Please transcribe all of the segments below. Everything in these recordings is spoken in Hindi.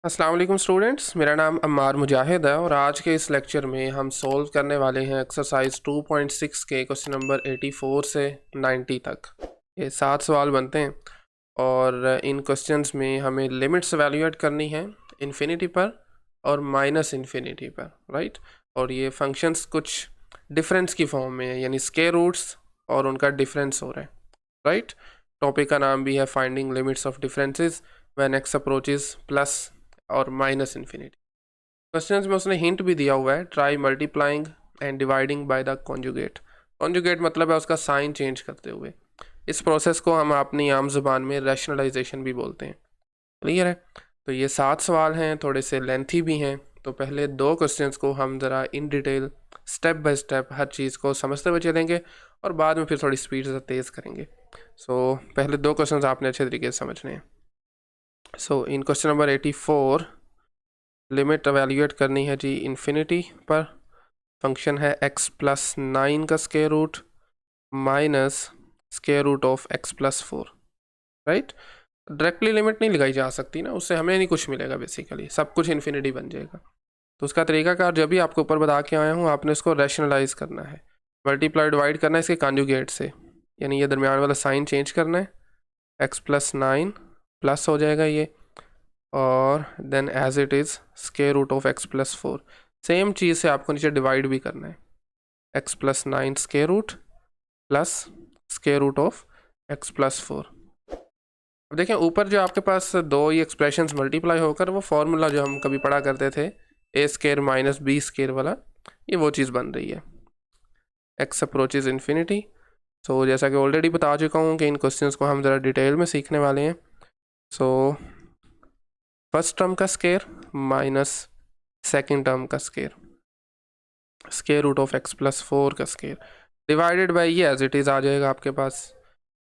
अस्सलाम वालेकुम स्टूडेंट्स, मेरा नाम अम्मार मुजाहिद है और आज के इस लेक्चर में हम सोल्व करने वाले हैं एक्सरसाइज 2.6 के क्वेश्चन नंबर 84 से 90 तक। ये 7 सवाल बनते हैं और इन क्वेश्चंस में हमें लिमिट्स वैल्यूएट करनी है इन्फिनिटी पर और माइनस इन्फिनिटी पर, राइट। और ये फंक्शंस कुछ डिफरेंस की फॉर्म में है, यानी स्क्वायर रूट्स और उनका डिफरेंस हो रहा है, राइट। टॉपिक का नाम भी है finding limits of differences when x approaches plus और माइनस इन्फिनिटी। क्वेश्चंस में उसने हिंट भी दिया हुआ है, try multiplying and dividing by the conjugate. Conjugate मतलब है उसका साइन चेंज करते हुए। इस प्रोसेस को हम अपनी आम जुबान में रैशनलाइजेशन भी बोलते हैं। क्लियर है? तो ये 7 सवाल हैं, थोड़े से लेंथी भी हैं। तो पहले 2 क्वेश्चंस को हम ज़रा in detail step by step हर चीज़ को समझते हुए चलेंगे और बाद में फिर थोड़ी स्पीड से तेज़ करेंगे। पहले 2 क्वेश्चंस आपने अच्छे तरीके से समझने हैं। In question number 84 limit evaluate करनी है जी इन्फिनिटी पर। फंक्शन है x प्लस 9 का square root minus square root of x plus 4, right. Directly limit नहीं लगाई जा सकती ना, उससे हमें नहीं कुछ मिलेगा, बेसिकली सब कुछ इन्फिनिटी बन जाएगा। तो उसका तरीकाकार जब भी आपको ऊपर बता के आया हूँ, आपने इसको रैशनलाइज करना है, मल्टीप्लाई डिवाइड करना है इसके कॉन्जुगेट से, यानी ये दरमियान वाला साइन चेंज करना है। x प्लस 9 प्लस हो जाएगा ये, और then as it is square root of x plus 4। Same चीज़ से आपको नीचे डिवाइड भी करना है, x plus 9 square root plus square root of x plus 4। अब देखें ऊपर जो आपके पास दो ये एक्सप्रेशंस मल्टीप्लाई होकर वो फॉर्मूला जो हम कभी पढ़ा करते थे ए स्क्वायर माइनस बी स्क्वायर वाला, ये वो चीज़ बन रही है। x approaches infinity. सो जैसा कि ऑलरेडी बता चुका हूँ कि इन क्वेश्चंस को हम ज़रा डिटेल में सीखने वाले हैं। फर्स्ट टर्म का स्क्वायर माइनस सेकेंड टर्म का square, square root of x plus 4 का स्क्वायर डिवाइडेड बाई ये एज इट इज़ आ जाएगा आपके पास,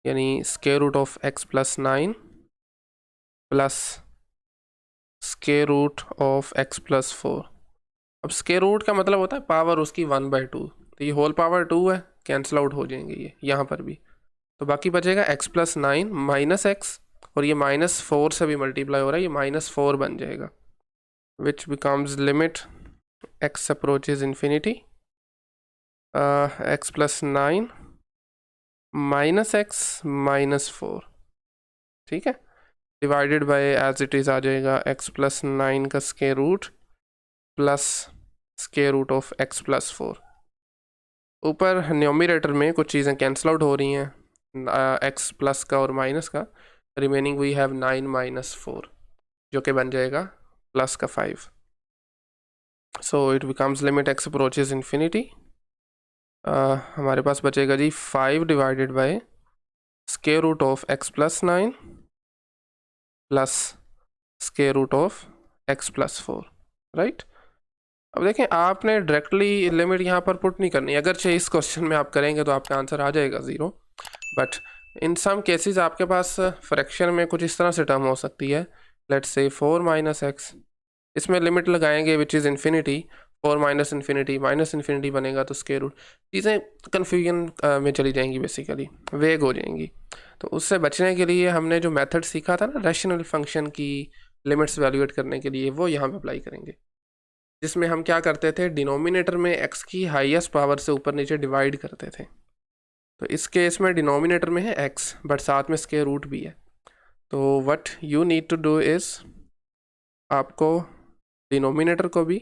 यानी square root of x plus 9 plus square root of x plus 4। अब स्क्वायर रूट का मतलब होता है पावर उसकी 1/2, तो ये होल पावर 2 है, कैंसिल आउट हो जाएंगे ये यहाँ पर भी। तो बाकी बचेगा x प्लस 9 माइनस x, और ये माइनस 4 से भी मल्टीप्लाई हो रहा है, ये -4 बन जाएगा, which becomes limit x approaches infinity x plus 9 minus x minus 4, ठीक है, divided by as it is आ जाएगा x प्लस 9 का square root plus square root of x plus 4। ऊपर न्यूमरेटर में कुछ चीज़ें कैंसिल आउट हो रही हैं, x प्लस का और माइनस का, रिमेनिंग वी हैव 9 माइनस 4 जो कि बन जाएगा प्लस का 5। So it becomes limit x approaches infinity. हमारे पास बचेगा जी 5 divided by square root of x plus 9 plus square root of x plus 4, right. अब देखें आपने डायरेक्टली लिमिट यहाँ पर पुट नहीं करनी, अगर इस क्वेश्चन में आप करेंगे तो आपका आंसर आ जाएगा 0, बट इन सम केसेस आपके पास फ्रैक्शन में कुछ इस तरह से टर्म हो सकती है, लेट्स से 4 माइनस एक्स, इसमें लिमिट लगाएंगे which is infinity, 4 minus infinity बनेगा, तो स्क्वायर रूट, चीज़ें कन्फ्यूजन में चली जाएंगी, बेसिकली वेग हो जाएंगी। तो उससे बचने के लिए हमने जो मेथड सीखा था ना रैशनल फंक्शन की लिमिट्स वैल्यूएट करने के लिए, वो यहाँ पे अप्लाई करेंगे, जिसमें हम क्या करते थे, डिनोमिनेटर में x की हाईएस्ट पावर से ऊपर नीचे डिवाइड करते थे। तो इस केस में डिनोमिनेटर में है x बट साथ में स्क्वायर रूट भी है, तो what you need to do is आपको डिनोमिनेटर को भी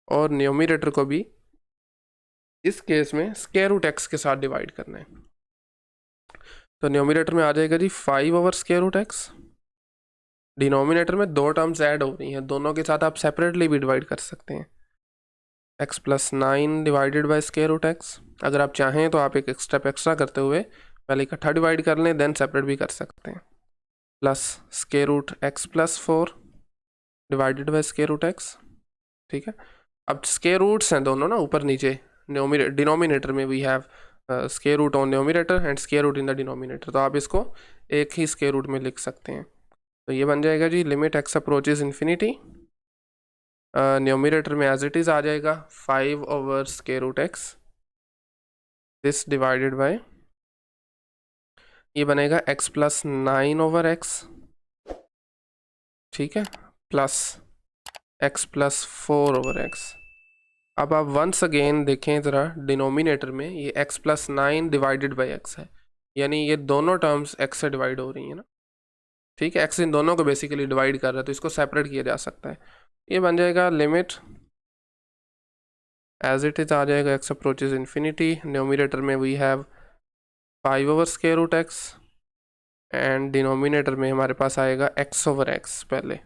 और न्यूमरेटर को भी इस केस में स्क्वायर रूट x के साथ डिवाइड करना है। तो न्यूमरेटर में आ जाएगा जी 5 over square root x, denominator में 2 टर्म्स ऐड हो रही हैं, दोनों के साथ आप सेपरेटली भी डिवाइड कर सकते हैं, x plus 9 divided by square root x। अगर आप चाहें तो आप एक स्टेप एक्स्ट्रा करते हुए पहले इकट्ठा डिवाइड कर लें, देन सेपरेट भी कर सकते हैं, plus square root x plus 4 divided by square root x, ठीक है। अब स्क्वायर रूट्स हैं दोनों ना ऊपर नीचे, डिनोमिनेटर में we have square root on numerator and square root in the denominator, तो आप इसको एक ही स्क्वायर रूट में लिख सकते हैं। तो ये बन जाएगा जी limit x approaches infinity, numerator में एज इट इज़ आ जाएगा 5 over square root x, this divided by ये बनेगा x प्लस 9 ओवर x, ठीक है, प्लस एक्स प्लस 4/x। अब आप वंस अगेन देखें ज़रा डिनोमिनेटर में, ये x plus 9 divided by x है, यानी ये दोनों टर्म्स x से डिवाइड हो रही हैं ना, ठीक है। x इन दोनों को बेसिकली डिवाइड कर रहा है, तो इसको सेपरेट किया जा सकता है। ये बन जाएगा लिमिट एज इट इज़ आ जाएगा x अप्रोचेज इन्फिनिटी। न्यूमरेटर में we have 5/√x and denominator में हमारे पास आएगा x/x। पहले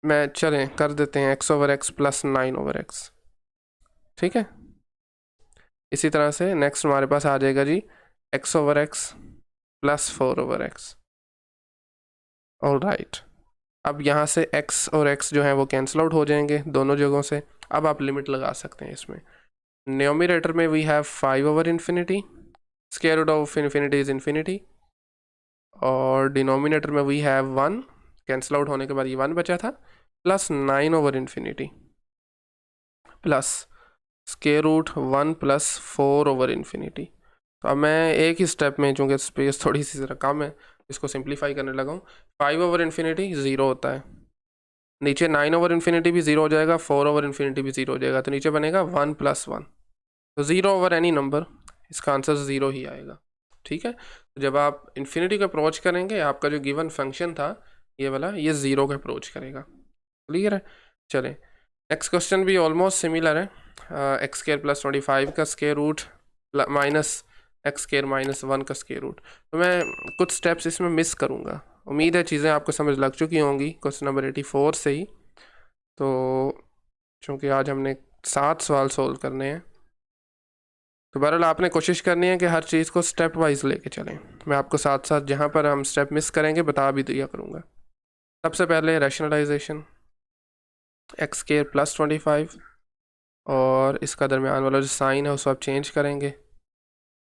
मैं चलें कर देते हैं x/x प्लस 9/x, ठीक है। इसी तरह से नेक्स्ट हमारे पास आ जाएगा जी x/x plus 4/x। All right, अब यहाँ से x और x जो है वो कैंसिल आउट हो जाएंगे दोनों जगहों से। अब आप लिमिट लगा सकते हैं इसमें। न्यूमरेटर में we have 5/∞, square root of infinity is infinity, और डिनोमिनेटर में वी हैव 1, कैंसिल आउट होने के बाद ये 1 बचा था, plus 9/∞, plus square root 1 plus 4/∞। तो अब मैं एक ही स्टेप में, चूँकि स्पेस थोड़ी सी ज़रा कम है, इसको सिंप्लीफाई करने लगा हूँ। 5/∞ 0 होता है, नीचे 9/∞ भी 0 हो जाएगा, 4/∞ भी 0 हो जाएगा, तो नीचे बनेगा 1 + 1, तो 0 ओवर एनी नंबर, इसका आंसर 0 ही आएगा, ठीक है। तो जब आप इन्फिनिटी को अप्रोच करेंगे, आपका जो गिवन फंक्शन था ये वाला, ये 0 को अप्रोच करेगा। क्लियर है। चलें नेक्स्ट क्वेश्चन भी ऑलमोस्ट सिमिलर है। x² + 25 का स्क्वायर रूट माइनस x² - 1 का स्क्वायर रूट। तो मैं कुछ स्टेप्स इसमें मिस करूँगा, उम्मीद है चीज़ें आपको समझ लग चुकी होंगी क्वेश्चन नंबर 84 से ही। तो चूँकि आज हमने 7 सवाल सोल्व करने हैं, तो बहरहाल आपने कोशिश करनी है कि हर चीज़ को स्टेप वाइज लेके चलें। मैं आपको साथ साथ जहाँ पर हम स्टेप मिस करेंगे बता भी दिया करूँगा। सबसे पहले रैशनलाइजेशन, x² + 25 और इसका दरमियान वाला जो साइन है उसको आप चेंज करेंगे,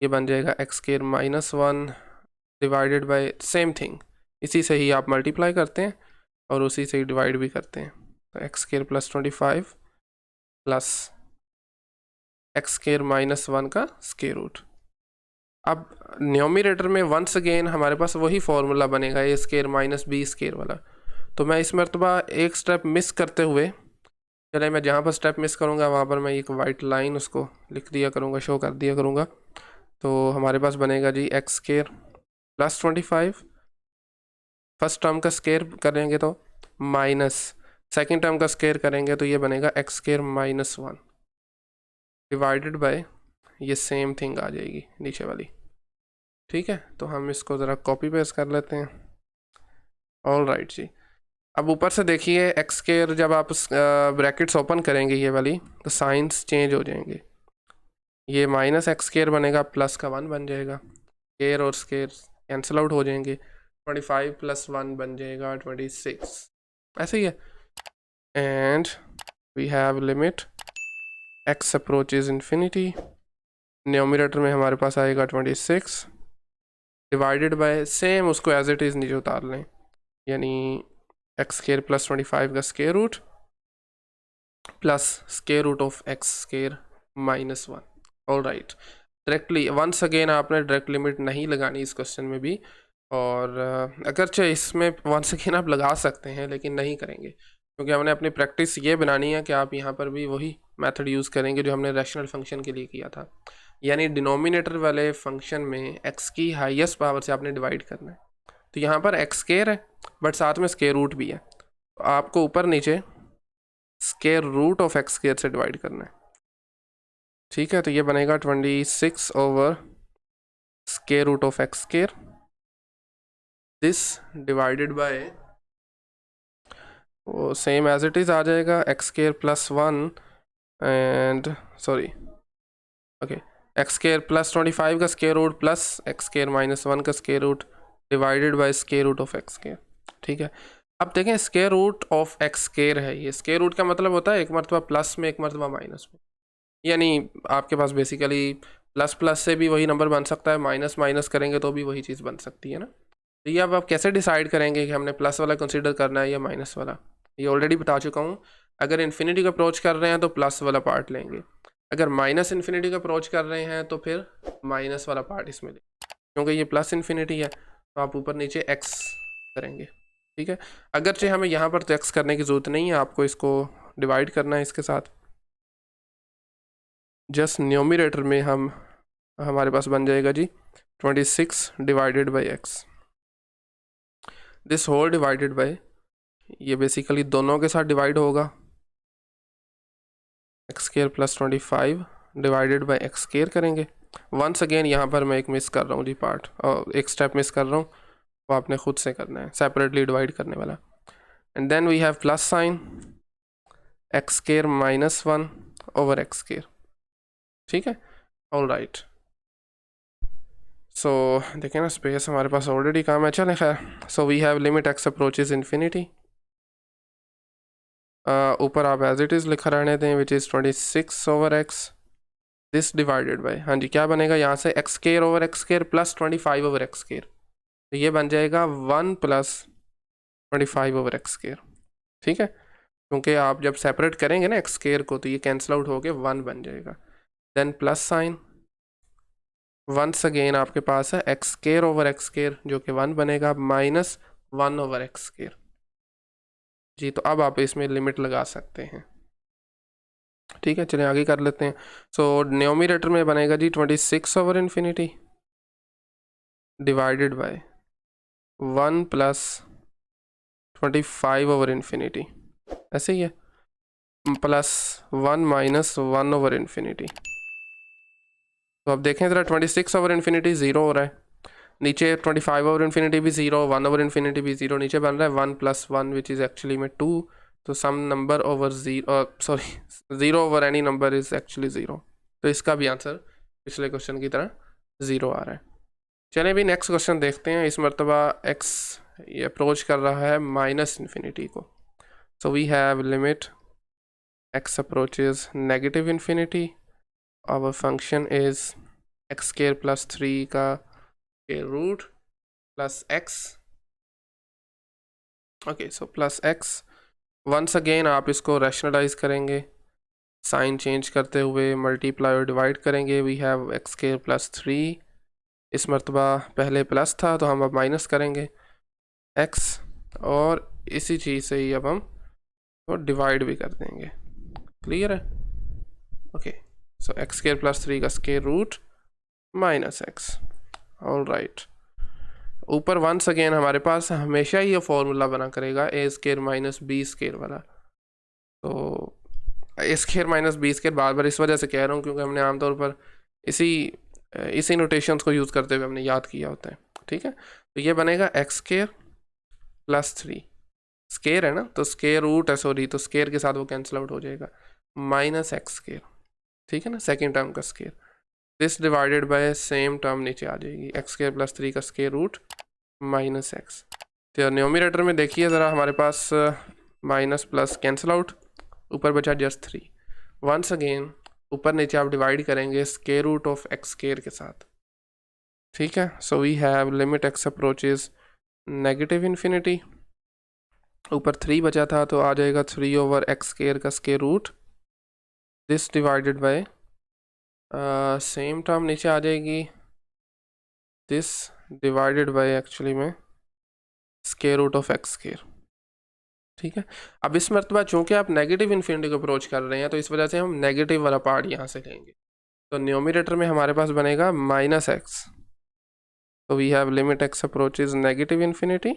ये बन जाएगा x² - 1 divided by same thing, इसी से ही आप मल्टीप्लाई करते हैं और उसी से ही डिवाइड भी करते हैं। तो x² + 25 प्लस x² - 1 का स्क्वायर रूट। अब न्यूमरेटर में वंस अगेन हमारे पास वही फॉर्मूला बनेगा a² - b² वाला। तो मैं इस मरतबा एक स्टेप मिस करते हुए, चले मैं जहाँ पर स्टेप मिस करूँगा वहाँ पर मैं एक वाइट लाइन उसको लिख दिया करूँगा, शो कर दिया करूँगा। तो हमारे पास बनेगा जी x² + 25, फर्स्ट टर्म का स्क्वायर करेंगे तो माइनस सेकेंड टर्म का स्क्वायर करेंगे तो ये बनेगा x² - 1 डिवाइडेड बाय ये सेम थिंग आ जाएगी नीचे वाली, ठीक है। तो हम इसको ज़रा कॉपी पेस्ट कर लेते हैं। ऑल राइट जी, अब ऊपर से देखिए x² जब आप ब्रैकेट्स ओपन करेंगे ये वाली, तो साइंस चेंज हो जाएंगे, ये -x² बनेगा, प्लस का 1 बन जाएगा, स्क्वायर और स्क्वायर कैंसिल आउट हो जाएंगे, 25 + 1 बन जाएगा 26, ऐसे ही है। And we have limit x approaches infinity, numerator में हमारे पास आएगा 26 डिवाइडेड बाय सेम, उसको एज इट इज़ नीचे उतार लें, यानी x² + 25 का square root plus square root of x² - 1। All right, directly once again आपने डायरेक्ट लिमिट नहीं लगानी इस क्वेश्चन में भी, और अगरचे इसमें वंस अगेन आप लगा सकते हैं लेकिन नहीं करेंगे, क्योंकि हमने अपनी प्रैक्टिस ये बनानी है कि आप यहाँ पर भी वही मेथड यूज़ करेंगे जो हमने रैशनल फंक्शन के लिए किया था, यानी डिनोमिनेटर वाले फंक्शन में x की हाईएस्ट पावर से आपने डिवाइड करना है। तो यहाँ पर x² है बट साथ में स्क्वायर रूट भी है, तो आपको ऊपर नीचे स्क्वायर रूट ऑफ x² से डिवाइड करना है, ठीक है। तो ये बनेगा 26 over square root of x², this divided by वो सेम एज इट इज़ आ जाएगा x² + 1 and sorry okay x² + 25 का स्क्वायर रूट प्लस x² - 1 का square root divided by square root of x², ठीक है। अब देखें स्क्वायर रूट ऑफ x² है, ये स्क्वायर रूट का मतलब होता है एक मरतबा प्लस में एक मरतबा माइनस में, यानी आपके पास बेसिकली प्लस प्लस से भी वही नंबर बन सकता है, माइनस माइनस करेंगे तो भी वही चीज़ बन सकती है ना। तो ये अब आप कैसे डिसाइड करेंगे कि हमने प्लस वाला कंसीडर करना है या माइनस वाला, ये ऑलरेडी बता चुका हूँ। अगर इन्फिनिटी का अप्रोच कर रहे हैं तो प्लस वाला पार्ट लेंगे, अगर माइनस इन्फिनिटी का अप्रोच कर रहे हैं तो फिर माइनस वाला पार्ट इसमें लेंगे, क्योंकि ये प्लस इन्फिनिटी है तो आप ऊपर नीचे x करेंगे, ठीक है, अगरचे हमें यहाँ पर तो एक्स करने की ज़रूरत नहीं है, आपको इसको डिवाइड करना है इसके साथ। जस्ट न्यूमरेटर में हमारे पास बन जाएगा जी 26 divided by x. This whole divided by, ये बेसिकली दोनों के साथ डिवाइड होगा, x square plus 25 divided by x square करेंगे। वंस अगेन यहाँ पर मैं एक मिस कर रहा हूँ जी पार्ट, और एक स्टेप मिस कर रहा हूँ, वो आपने खुद से करना है, सेपरेटली डिवाइड करने वाला। And then we have plus sign x square minus 1 over x square. ठीक है, ऑल राइट। सो देखें ना, स्पेस हमारे पास ऑलरेडी काम है, चलें खैर। So we have limit x approaches infinity, ऊपर आप एज इट इज़ लिखा रहने दें, which is 26 over x, this divided by, हाँ जी क्या बनेगा यहाँ से, x square over x square plus 25 over x square, तो ये बन जाएगा 1 प्लस 25 ओवर एक्स स्केयर। ठीक है, क्योंकि आप जब सेपरेट करेंगे ना एक्स स्केयर को, तो ये कैंसिल आउट होके 1 बन जाएगा। Then plus sign, once again आपके पास है x square over x square जो कि 1 बनेगा, माइनस 1 ओवर एक्स स्केयर जी। तो अब आप इसमें लिमिट लगा सकते हैं। ठीक है, चलिए आगे कर लेते हैं। सो न्यूमरेटर में बनेगा जी 26 over infinity divided by 1 plus 25 over infinity, ऐसे ही है, प्लस 1 माइनस 1 ओवर इन्फिनिटी। तो अब देखें ज़रा, 26 ओवर इन्फिनिटी 0 हो रहा है, नीचे 25 ओवर इन्फिनिटी भी 0, 1 ओवर इन्फिनिटी भी 0, नीचे बन रहा है 1 प्लस 1 विच इज़ एक्चुअली में 2। तो some number over 0, sorry 0 over any number is actually 0। तो इसका भी आंसर पिछले क्वेश्चन की तरह 0 आ रहा है। चलिए भी नेक्स्ट क्वेश्चन देखते हैं। इस मरतबा एक्स ये अप्रोच कर रहा है माइनस इन्फिनिटी को। So we have limit x approaches negative infinity, our function is x square plus 3 का root plus x. Okay, so plus x, once again आप इसको रैशनलाइज करेंगे, साइन चेंज करते हुए मल्टीप्लाई और डिवाइड करेंगे। We have x square plus 3, इस मरतबा पहले प्लस था तो हम अब माइनस करेंगे एक्स, और इसी चीज़ से ही अब हम वो डिवाइड भी कर देंगे। क्लियर है? Okay, so X square plus 3 का square root minus X. All right, ऊपर वंस अगेन हमारे पास हमेशा ही ये फॉर्मूला बना करेगा A square minus B square वाला। तो A square minus B square बार बार इस वजह से कह रहा हूँ क्योंकि हमने आमतौर पर इसी नोटेशंस को यूज़ करते हुए हमने याद किया होता है। ठीक है, तो ये बनेगा एक्स स्क्वायर प्लस 3, स्क्वायर है ना तो स्क्वायर रूट है, सॉरी, तो स्क्वायर के साथ वो कैंसिल आउट हो जाएगा, माइनस एक्स स्क्वायर। ठीक है ना, सेकेंड टर्म का square, this divided by same term नीचे आ जाएगी, एक्स स्क्वायर प्लस 3 का स्क्वायर रूट माइनस एक्स। तो न्यूमरेटर में देखिए ज़रा, हमारे पास माइनस प्लस कैंसिल आउट, ऊपर बचा जस्ट 3। वंस अगेन ऊपर नीचे आप डिवाइड करेंगे square root of x square के साथ। ठीक है, so we have limit x approaches negative infinity, ऊपर 3 बचा था तो आ जाएगा 3 ओवर एक्स स्क्वायर का square root, this divided by same term नीचे आ जाएगी, दिस डिवाइडेड बाय एक्चुअली में square root of x square. ठीक है, अब इस मरतबा चूंकि आप नेगेटिव इन्फिनिटी को अप्रोच कर रहे हैं तो इस वजह से हम नेगेटिव वाला पार्ट यहाँ से लेंगे, तो न्यूमरेटर में हमारे पास बनेगा माइनस एक्स। तो we have limit x approaches negative infinity,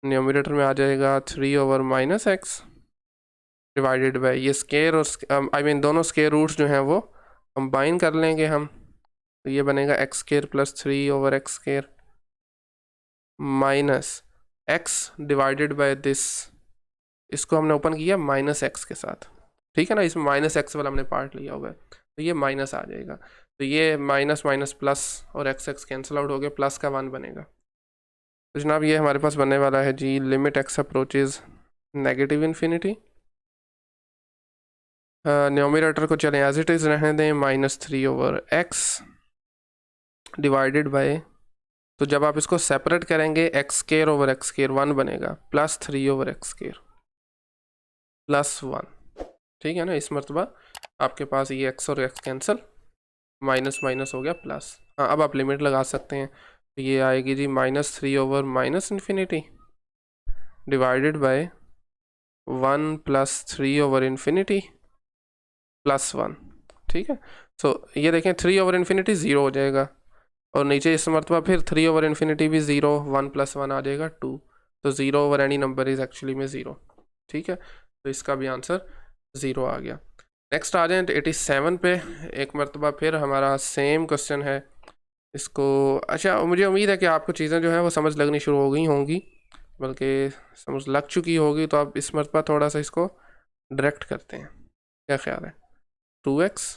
numerator में आ जाएगा 3 over minus x divided by ये स्क्वायर और आई मीन दोनों स्क्वायर रूट्स जो हैं वो कंबाइन कर लेंगे हम, तो ये बनेगा x square plus 3 over x square minus x divided by this, इसको हमने ओपन किया माइनस एक्स के साथ। ठीक है ना, इसमें माइनस एक्स वाला हमने पार्ट लिया हुआ है, तो ये माइनस आ जाएगा, तो ये माइनस माइनस प्लस और एक्स एक्स कैंसिल आउट हो गया, प्लस का 1 बनेगा। तो जनाब ये हमारे पास बनने वाला है जी limit x approaches negative infinity. Numerator को चलें एज इट इज़ रहने दें, minus 3 over X divided by, तो जब आप इसको सेपरेट करेंगे X square over x square 1 बनेगा, plus 3 over x square plus 1। ठीक है ना, इस मरतबा आपके पास ये एक्स और एक्स कैंसिल, माइनस माइनस हो गया प्लस। हाँ, अब आप लिमिट लगा सकते हैं, तो ये आएगी जी minus 3 over minus infinity divided by 1 plus 3 over infinity plus 1। ठीक है, सो ये देखें 3 ओवर इन्फिनिटी 0 हो जाएगा, और नीचे इस मरतबा फिर 3 ओवर इन्फिनिटी भी 0, 1 प्लस 1 आ जाएगा 2, तो 0 over any number is actually में 0। ठीक है, तो इसका भी आंसर 0 आ गया। नेक्स्ट आ जाए 87 पे। एक मरतबा फिर हमारा सेम क्वेश्चन है इसको। अच्छा, मुझे उम्मीद है कि आपको चीज़ें जो है वो समझ लगनी शुरू हो गई होंगी, बल्कि समझ लग चुकी होगी, तो आप इस मरतबा थोड़ा सा इसको डायरेक्ट करते हैं। क्या ख्याल है? 2x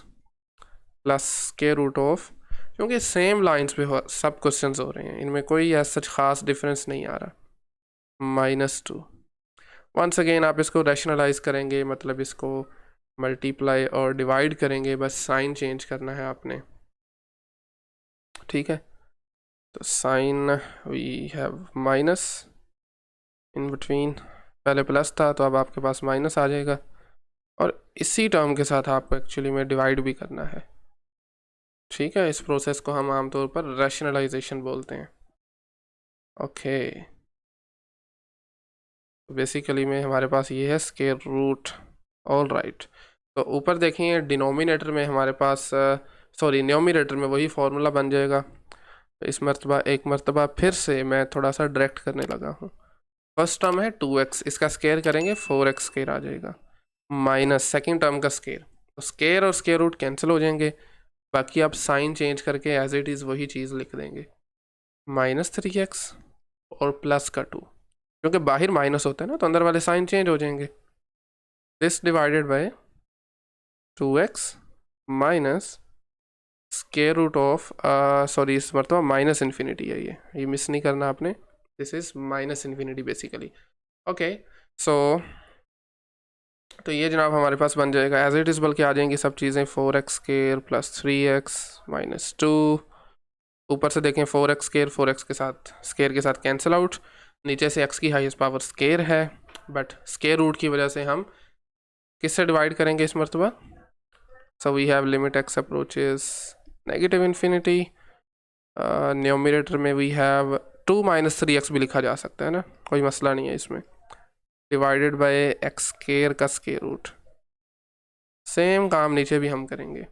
plus square root of, क्योंकि सेम लाइंस पे सब क्वेश्चंस हो रहे हैं, इनमें कोई ऐसा सच खास डिफरेंस नहीं आ रहा। -2। वंस अगेन आप इसको रैशनलाइज करेंगे, मतलब इसको मल्टीप्लाई और डिवाइड करेंगे, बस साइन चेंज करना है आपने। ठीक है, तो sign we have minus in between, पहले प्लस था तो अब आपके पास माइनस आ जाएगा, और इसी टर्म के साथ आपको एक्चुअली में डिवाइड भी करना है। ठीक है, इस प्रोसेस को हम आमतौर पर रैशनलाइजेशन बोलते हैं। ओके, बेसिकली में हमारे पास ये है स्क्वायर रूट। ऑल राइट, तो ऊपर देखें डिनोमिनेटर में हमारे पास सॉरी न्यूमरेटर में वही फार्मूला बन जाएगा। तो इस मरतबा एक मरतबा फिर से मैं थोड़ा सा डायरेक्ट करने लगा हूँ। फर्स्ट टर्म है 2x, इसका स्क्वायर करेंगे 4x स्क्वायर आ जाएगा, माइनस सेकेंड टर्म का स्क्वायर, तो स्क्वायर और स्क्वायर रूट कैंसिल हो जाएंगे, बाकी आप साइन चेंज करके एज इट इज़ वही चीज़ लिख देंगे, -3x और प्लस का 2, क्योंकि बाहर माइनस होता है ना तो अंदर वाले साइन चेंज हो जाएंगे। This divided by 2x minus square root of, sorry इस मरतबा माइनस इन्फिनिटी है, ये मिस नहीं करना आपने, this is minus infinity basically. Okay, so तो ये जनाब हमारे पास बन जाएगा एज इट इज़, बल्कि आ जाएंगी सब चीज़ें 4x square plus 3x minus 2, ऊपर से देखें 4x स्क्वायर 4x के साथ स्क्वायर के साथ कैंसिल आउट, नीचे से x की हाईएस्ट पावर स्क्वायर है, बट स्क्वायर रूट की वजह से हम किससे डिवाइड करेंगे इस मरतबा। So we have limit x approaches negative infinity, numerator में वी हैव 2 - 3x भी लिखा जा सकता है ना, कोई मसला नहीं है इसमें, डिवाइडेड बाय एक्स स्क्वायर का स्क्वायर रूट। सेम काम नीचे भी हम करेंगे।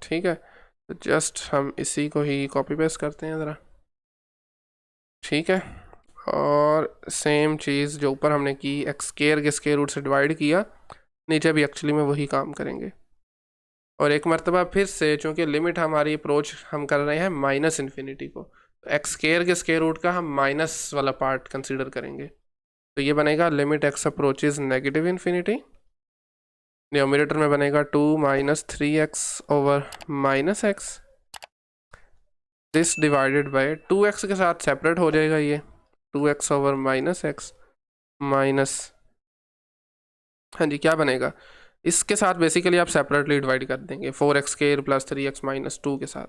ठीक है, तो जस्ट हम इसी को ही कॉपी पेस्ट करते हैं ज़रा। ठीक है, और सेम चीज़ जो ऊपर हमने की एक्स स्क्वायर के स्क्वायर रूट से डिवाइड किया, नीचे भी एक्चुअली में वही काम करेंगे। और एक मरतबा फिर से, चूँकि लिमिट हमारी अप्रोच हम कर रहे हैं माइनस इन्फिनिटी को, तो एक्स स्क्वायर के स्क्वायर रूट का हम माइनस वाला पार्ट कंसीडर करेंगे, तो ये बनेगा limit x approaches negative infinity, numerator में बनेगा 2 - 3x over -x, this divided by 2x के साथ सेपरेट हो जाएगा ये 2x ओवर -x माइनस, हाँ जी क्या बनेगा, इसके साथ बेसिकली आप सेपरेटली डिवाइड कर देंगे 4x square plus 3x minus 2 के साथ,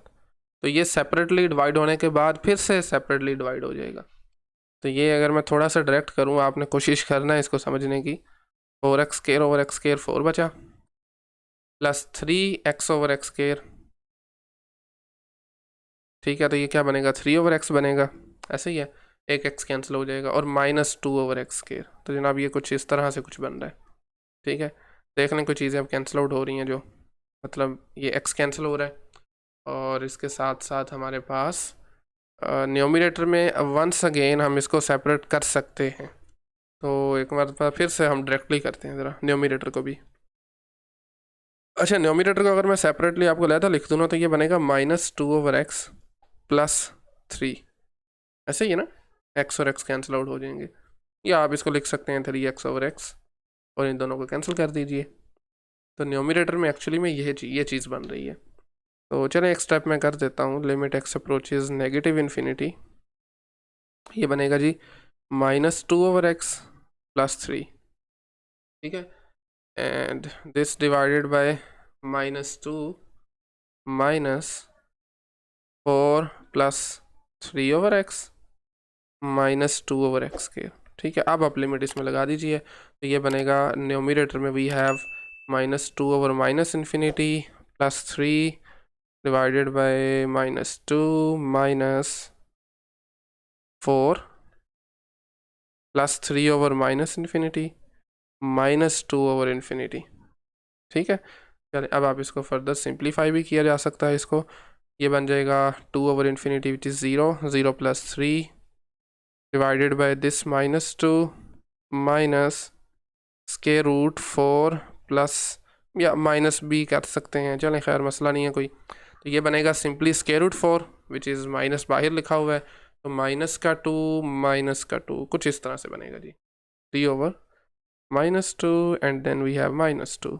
तो ये सेपरेटली डिवाइड होने के बाद फिर से सेपरेटली डिवाइड हो जाएगा। तो ये अगर मैं थोड़ा सा डायरेक्ट करूँ, आपने कोशिश करना है इसको समझने की, 4x square over x square 4 बचा, plus 3x over x square. ठीक है, तो ये क्या बनेगा 3 ओवर x बनेगा, ऐसे ही है, एक x कैंसिल हो जाएगा, और -2 ओवर x स्क्वायर। तो जनाब ये कुछ इस तरह से कुछ बन रहा है। ठीक है, देख लें कुछ चीज़ें अब कैंसिल आउट हो रही हैं, जो मतलब ये x कैंसिल हो रहा है, और इसके साथ साथ हमारे पास न्यूमरेटर में वंस अगेन हम इसको सेपरेट कर सकते हैं, तो एक बार फिर से हम डायरेक्टली करते हैं ज़रा न्यूमरेटर को भी। अच्छा, न्यूमरेटर को अगर मैं सेपरेटली आपको लेता लिख दूँ ना, तो ये बनेगा -2 ओवर x प्लस 3, ऐसे ही है ना, x और x कैंसिल आउट हो जाएंगे, या आप इसको लिख सकते हैं 3x ओवर x, और इन दोनों को कैंसिल कर दीजिए, तो न्यूमरेटर में एक्चुअली में ये चीज़ बन रही है। तो चलें एक स्टेप मैं कर देता हूँ, limit x approaches negative infinity, ये बनेगा जी -2 ओवर x प्लस 3। ठीक है, and this divided by -2 minus 4 plus 3 over x -2 over x square. ठीक है, अब आप लिमिट इसमें लगा दीजिए, तो ये बनेगा न्यूमरेटर में we have -2 over minus infinity plus 3 divided by -2 minus 4 plus 3 over minus infinity minus 2 over infinity. ठीक है, चलिए अब आप इसको फर्दर सिंप्लीफाई भी किया जा सकता है। इसको ये बन जाएगा 2 over infinity which is 0, 0 plus 3 divided by this minus 2 minus square root 4 plus या माइनस भी कर सकते हैं, चलें खैर मसला नहीं है कोई। तो ये बनेगा simply square root 4 which is minus बाहर लिखा हुआ है, तो माइनस का 2 माइनस का 2 कुछ इस तरह से बनेगा जी, 3 over minus 2 and then we have minus 2।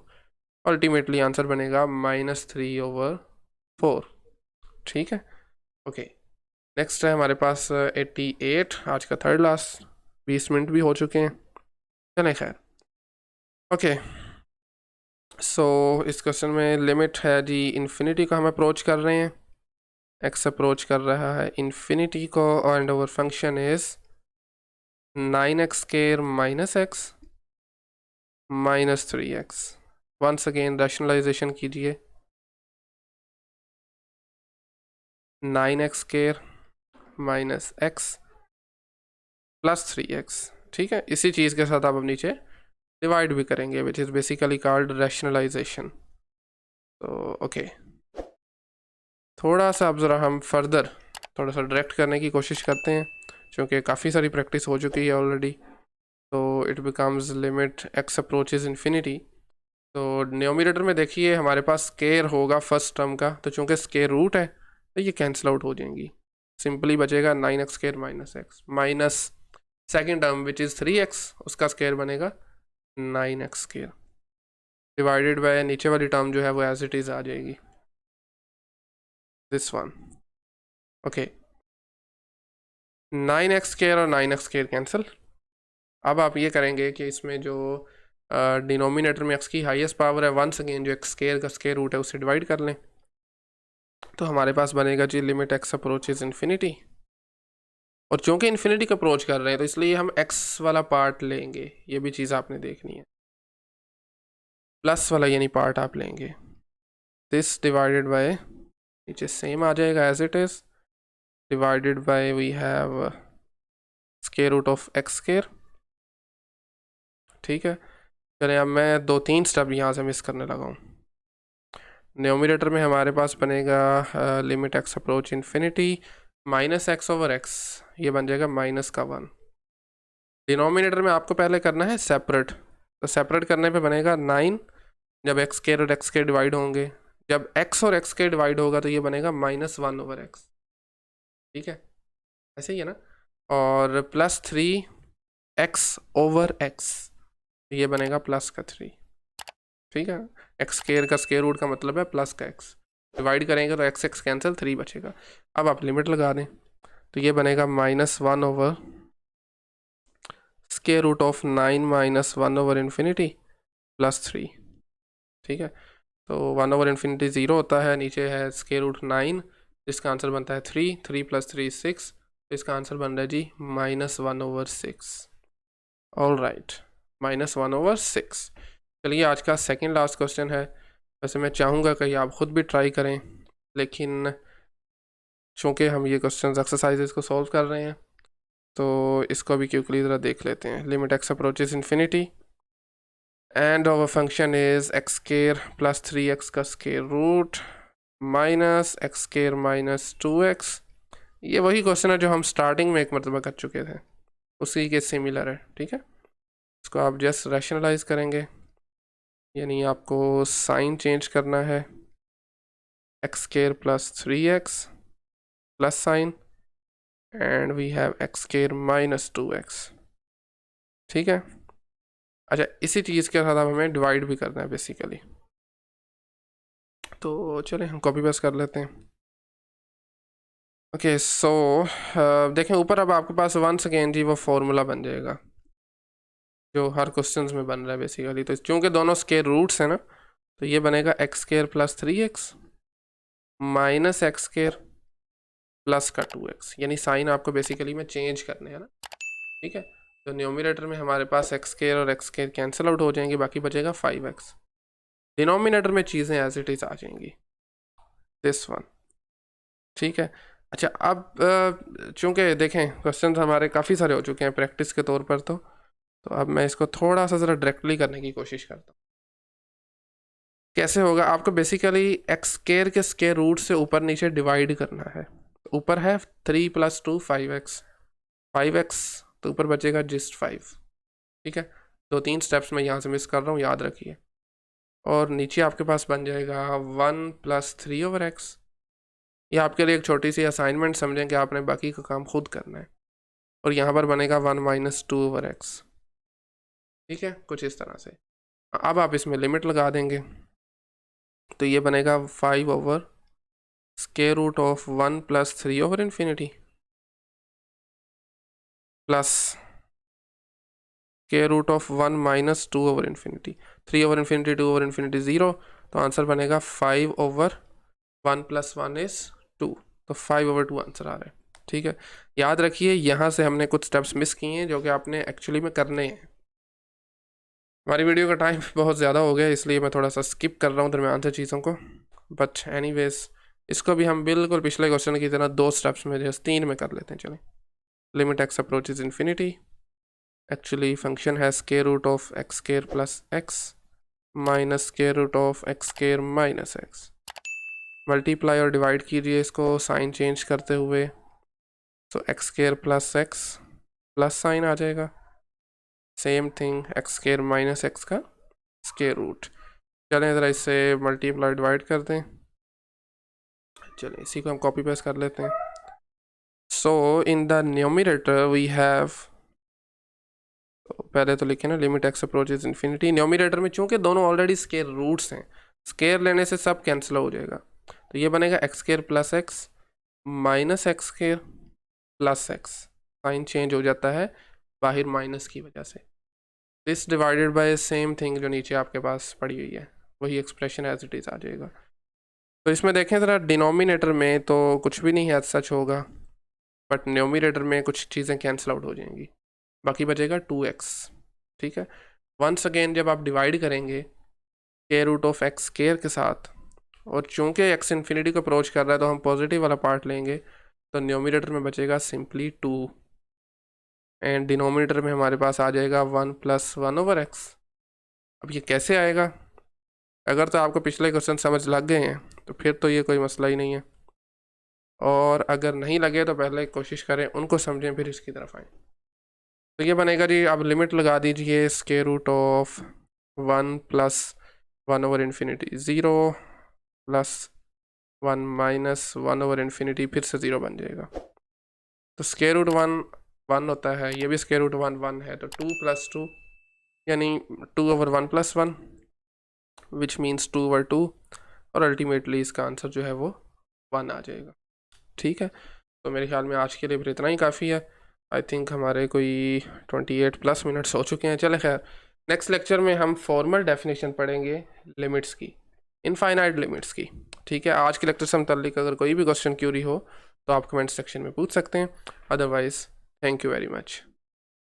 Ultimately answer बनेगा माइनस 3 ओवर 4। ठीक है, ओके। नेक्स्ट है हमारे पास 88, आज का थर्ड लास्ट, 20 मिनट भी हो चुके हैं, चलें खैर। ओके सो इस क्वेश्चन में लिमिट है जी इन्फिनिटी को हम अप्रोच कर रहे हैं, एक्स अप्रोच कर रहा है इन्फिनिटी को, and over function is 9x square minus x minus 3x। Once again rationalization कीजिए, 9x square minus x plus 3x। ठीक है, इसी चीज़ के साथ आप अब नीचे डिवाइड भी करेंगे which is basically called rationalization. तो ओके, थोड़ा सा अब ज़रा हम फर्दर थोड़ा सा डायरेक्ट करने की कोशिश करते हैं, क्योंकि काफ़ी सारी प्रैक्टिस हो चुकी है ऑलरेडी। तो it becomes limit x approaches infinity. तो न्यूमरेटर में देखिए हमारे पास स्क्वायर होगा फर्स्ट टर्म का, तो चूँकि स्क्वायर रूट है तो ये कैंसिल आउट हो जाएंगी, सिंपली बचेगा 9x square minus x, minus second term which is 3x, उसका स्क्वायर बनेगा 9x स्क्वायर डिवाइडेड बाय नीचे वाली टर्म जो है वो एज इट इज़ आ जाएगी, this one. Okay, 9x square और 9x स्क्वायर कैंसिल। अब आप ये करेंगे कि इसमें जो डिनोमिनेटर में x की हाईएस्ट पावर है, वंस अगेन जो x स्क्वायर का स्क्वायर रूट है उससे डिवाइड कर लें, तो हमारे पास बनेगा जी लिमिट x अप्रोचेज इन्फिनिटी। और चूँकि इन्फिनिटी का अप्रोच कर रहे हैं तो इसलिए हम x वाला पार्ट लेंगे, ये भी चीज़ आपने देखनी है, प्लस वाला यानी पार्ट आप लेंगे, दिस डिवाइडेड बाय नीचे सेम आ जाएगा as it is, divided by we have square root of x square. ठीक है, चलिए अब मैं 2-3 स्टेप यहाँ से मिस करने लगा हूँ। न्यूमरेटर में हमारे पास बनेगा limit x approach infinity minus x over x, ये बन जाएगा माइनस का 1। डिनोमिनेटर में आपको पहले करना है सेपरेट, तो सेपरेट करने पे बनेगा 9 जब एक्स स्क्वायर और एक्स स्क्वायर डिवाइड होंगे, जब एक्स और एक्स स्क्वायर डिवाइड होगा तो ये बनेगा माइनस 1 ओवर एक्स। ठीक है, ऐसे ही है ना, और प्लस 3x ओवर एक्स, ये बनेगा प्लस का 3। ठीक है, एक्स स्क्वायर का स्क्वायर रूट का मतलब है प्लस का x, डिवाइड करेंगे तो x कैंसिल 3 बचेगा। अब आप लिमिट लगा दें तो ये बनेगा minus 1 over square root of 9 minus 1 over infinity plus 3। ठीक है, तो 1 ओवर इन्फिनिटी 0 होता है, नीचे है स्क्वायर रूट 9 जिसका आंसर बनता है 3, 3 प्लस 3 6, तो इसका आंसर बन रहा है जी minus 1 over 6। All right, minus 1 over 6। चलिए आज का सेकंड लास्ट क्वेश्चन है, वैसे मैं चाहूँगा कि आप ख़ुद भी ट्राई करें, लेकिन चूँकि हम ये क्वेश्चन एक्सरसाइजेस को सॉल्व कर रहे हैं तो इसको भी क्विकली ज़रा देख लेते हैं। Limit x approaches infinity and our function is x square plus 3x का square root minus x square minus 2x। ये वही क्वेश्चन है जो हम स्टार्टिंग में एक मरतबा कर चुके थे, उसी के सिमिलर है। ठीक है, इसको आप जस्ट रैशनलाइज करेंगे, यानी आपको साइन चेंज करना है, x square plus 3x plus sign and we have x square minus 2x। ठीक है, अच्छा इसी चीज़ के साथ अब हमें डिवाइड भी करना है बेसिकली, तो चलें हम कॉपी पेस्ट कर लेते हैं। ओके सो देखें ऊपर अब आपके पास वंस अगेन जी वो फॉर्मूला बन जाएगा जो हर क्वेश्चन में बन रहा है बेसिकली। तो चूँकि दोनों स्क्वायर रूट्स हैं ना, तो ये बनेगा x square plus 3x minus x square plus का 2x, यानी साइन आपको बेसिकली में चेंज करने हैं ना। ठीक है, तो न्यूमरेटर में हमारे पास एक्स स्क्वायर और एक्स स्क्वायर कैंसिल आउट हो जाएंगे, बाकी बचेगा 5x। डिनोमिनेटर में चीज़ें एज इट इज़ आ जाएंगी, दिस वन। ठीक है, अच्छा, अब चूँकि देखें क्वेश्चन हमारे काफ़ी सारे हो चुके हैं प्रैक्टिस के तौर पर, तो अब मैं इसको थोड़ा सा ज़रा डायरेक्टली करने की कोशिश करता हूँ। कैसे होगा, आपको बेसिकली एक्स स्केयर के स्केयर रूट से ऊपर नीचे डिवाइड करना है। ऊपर है 3 + 2 5x, 5x तो ऊपर बचेगा जस्ट 5। ठीक है, 2-3 स्टेप्स मैं यहाँ से मिस कर रहा हूँ, याद रखिए। और नीचे आपके पास बन जाएगा 1 + 3/x। ये आपके लिए एक छोटी सी असाइनमेंट समझें कि आपने बाकी का काम खुद करना है। और यहाँ पर बनेगा 1 - 2/x। ठीक है, कुछ इस तरह से। अब आप इसमें लिमिट लगा देंगे तो ये बनेगा 5/√1 + 3/∞ प्लस √1 - 2/∞। 3/∞, 2/∞, 0, तो आंसर बनेगा 5/1 + 1 = 2, तो 5/2 आंसर आ रहा है। ठीक है, याद रखिए यहाँ से हमने कुछ स्टेप्स मिस किए हैं जो कि आपने एक्चुअली में करने हैं। हमारी वीडियो का टाइम बहुत ज़्यादा हो गया, इसलिए मैं थोड़ा सा स्किप कर रहा हूँ दरम्यान से चीज़ों को, बट एनीवेज इसको भी हम बिल्कुल पिछले क्वेश्चन की तरह 2 स्टेप्स में जैसे 3 में कर लेते हैं। चलें, limit x approaches infinity, actually function है √(x² + x minus (x² - x)। Multiply और डिवाइड कीजिए इसको साइन चेंज करते हुए, तो (x² + x प्लस साइन आ जाएगा, सेम थिंग (x² - x) का स्क्वायर रूट। चलें ज़रा इससे मल्टीप्लाई डिवाइड कर दें। चलिए इसी को हम कॉपी पेस्ट कर लेते हैं। So in the numerator we have, पहले तो लिखे ना limit x approaches infinity. Numerator में चूंकि दोनों ऑलरेडी स्क्वायर रूट्स हैं, स्क्वायर लेने से सब कैंसिल हो जाएगा, तो ये बनेगा (x² + x minus (x² + x)। Sign change हो जाता है बाहर माइनस की वजह से। This divided by same thing जो नीचे आपके पास पड़ी हुई है, वही एक्सप्रेशन एज इट इज़ आ जाएगा। तो इसमें देखें ज़रा, डिनोमिनेटर में तो कुछ भी नहीं है सच होगा, बट न्यूमरेटर में कुछ चीज़ें कैंसिल आउट हो जाएंगी, बाकी बचेगा 2x। ठीक है, वंस अगेन जब आप डिवाइड करेंगे (√(x² के साथ, और चूंकि x इन्फिनिटी को अप्रोच कर रहा है तो हम पॉजिटिव वाला पार्ट लेंगे, तो न्यूमरेटर में बचेगा सिंपली 2, एंड डिनोमिनेटर में हमारे पास आ जाएगा 1 + 1/x। अब ये कैसे आएगा, अगर तो आपको पिछले क्वेश्चन समझ लग गए हैं तो फिर तो ये कोई मसला ही नहीं है, और अगर नहीं लगे तो पहले कोशिश करें उनको समझें फिर इसकी तरफ आएँ। तो ये बनेगा जी, अब लिमिट लगा दीजिए ((1 + 1/∞) 0 + 1 - 1/∞, फिर से 0 बन जाएगा। तो ((1) 1 होता है, ये भी ((1) 1 है, तो 2 + 2 यानी 2/1 + 1 विच मीन्स 2/2, और अल्टीमेटली इसका आंसर जो है वो 1 आ जाएगा। ठीक है, तो मेरे ख्याल में आज के लिए फिर इतना ही काफ़ी है। आई थिंक हमारे कोई 28+ मिनट्स हो चुके हैं। चले खैर, नेक्स्ट लेक्चर में हम फॉर्मल डेफिनेशन पढ़ेंगे लिमिट्स की, इनफाइनाइट लिमिट्स की। ठीक है, आज के लेक्चर से मुतल्लिक अगर कोई भी क्वेश्चन क्यूरी हो तो आप कमेंट सेक्शन में पूछ सकते हैं। Otherwise thank you very much.